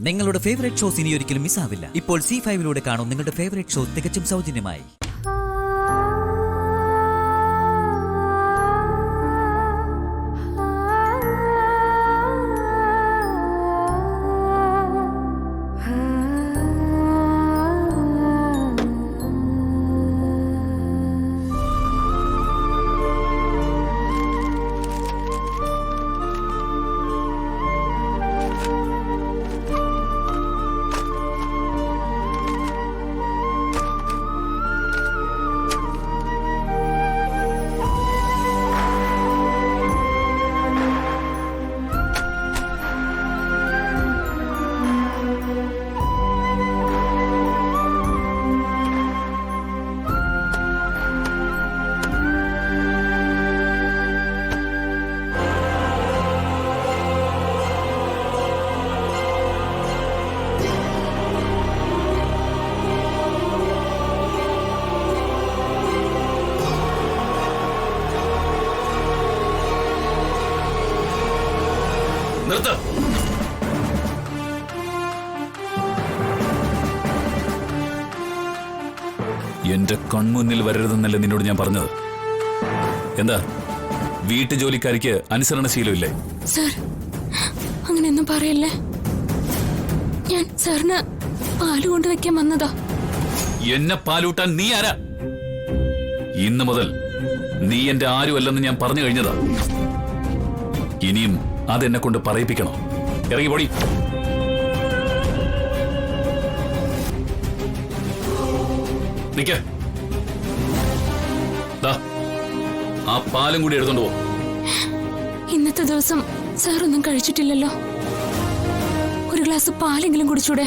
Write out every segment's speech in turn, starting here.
നിങ്ങളുടെ favourite shows ഇനി ഒരിക്കലും മിസ്സാവില്ല. ഇപ്പോൾ C5 കാണും നിങ്ങളുടെ ഫേവറേറ്റ് ഷോ തികച്ചും സൗജന്യമായി. എന്റെ കൺമുന്നിൽ വരരുതെന്നല്ലേ നിന്നോട് ഞാൻ പറഞ്ഞത്? എന്താ വീട്ടുജോലിക്കാരിക്ക് അനുസരണശീലമില്ലേ? സർ, അങ്ങനെയൊന്നും പറയല്ലേ. ഞാൻ സാറിന് പാല് കൊണ്ടുവയ്ക്കാൻ വന്നതാ. എന്നെ പാലൂട്ടാൻ നീ ആരാ? ഇന്നു മുതൽ നീ എന്റെ ആരുമല്ലെന്ന് ഞാൻ പറഞ്ഞു കഴിഞ്ഞതാ. ഇനിയും അതെന്നെ കൊണ്ട് പറയിപ്പിക്കണോ? ഇറങ്ങി പോടി. നിക്ക, ആ പാലും കൂടി എടുത്തോണ്ട് പോ. ഇന്നത്തെ ദിവസം സാറൊന്നും കഴിച്ചിട്ടില്ലല്ലോ. ഒരു ഗ്ലാസ് പാലെങ്കിലും കുടിച്ചൂടെ?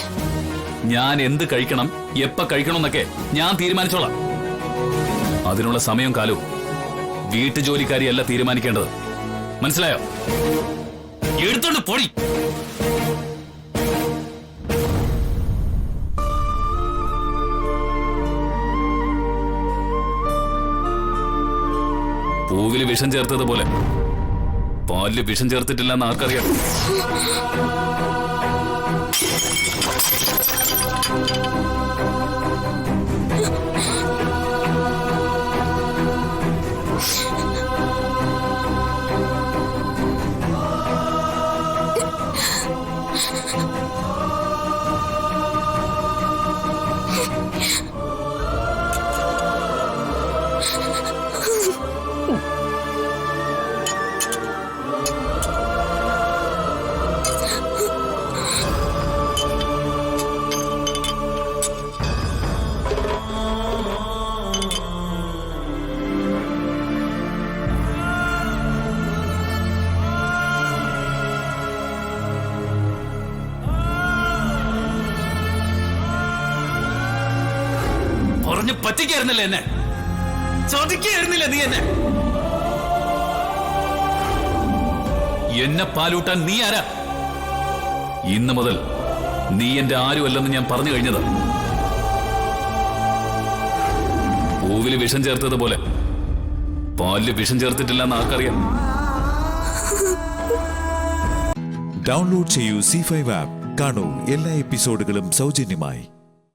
ഞാൻ എന്ത് കഴിക്കണം, എപ്പ കഴിക്കണം എന്നൊക്കെ ഞാൻ തീരുമാനിച്ചോളാം. അതിനുള്ള സമയം കാലവും വീട്ടുജോലിക്കാരിയല്ല തീരുമാനിക്കേണ്ടത്. മനസ്സിലായോ? എടുത്തോണ്ട് പോടി. പൂവില് വിഷം ചേർത്തതുപോലെ പാലില് വിഷം ചേർത്തിട്ടില്ലെന്ന് ആർക്കറിയാം? പറഞ്ഞു പറ്റിക്കായിരുന്നല്ലേ എന്നെ? ചതിക്കായിരുന്നില്ല നീ എന്നെ? എന്നെ പാലൂട്ടാൻ നീ ആരാ? ഇന്നു മുതൽ നീ എന്റെ ആരുമല്ലെന്ന് ഞാൻ പറഞ്ഞു കഴിഞ്ഞത്. പൂവില് വിഷം ചേർത്തതുപോലെ പാലില് വിഷം ചേർത്തിട്ടില്ലെന്ന് ആർക്കറിയാം? ഡൗൺലോഡ് ചെയ്യൂ C5 ആപ്പ്. കാണൂ എല്ലാ എപ്പിസോഡുകളും സൗജന്യമായി.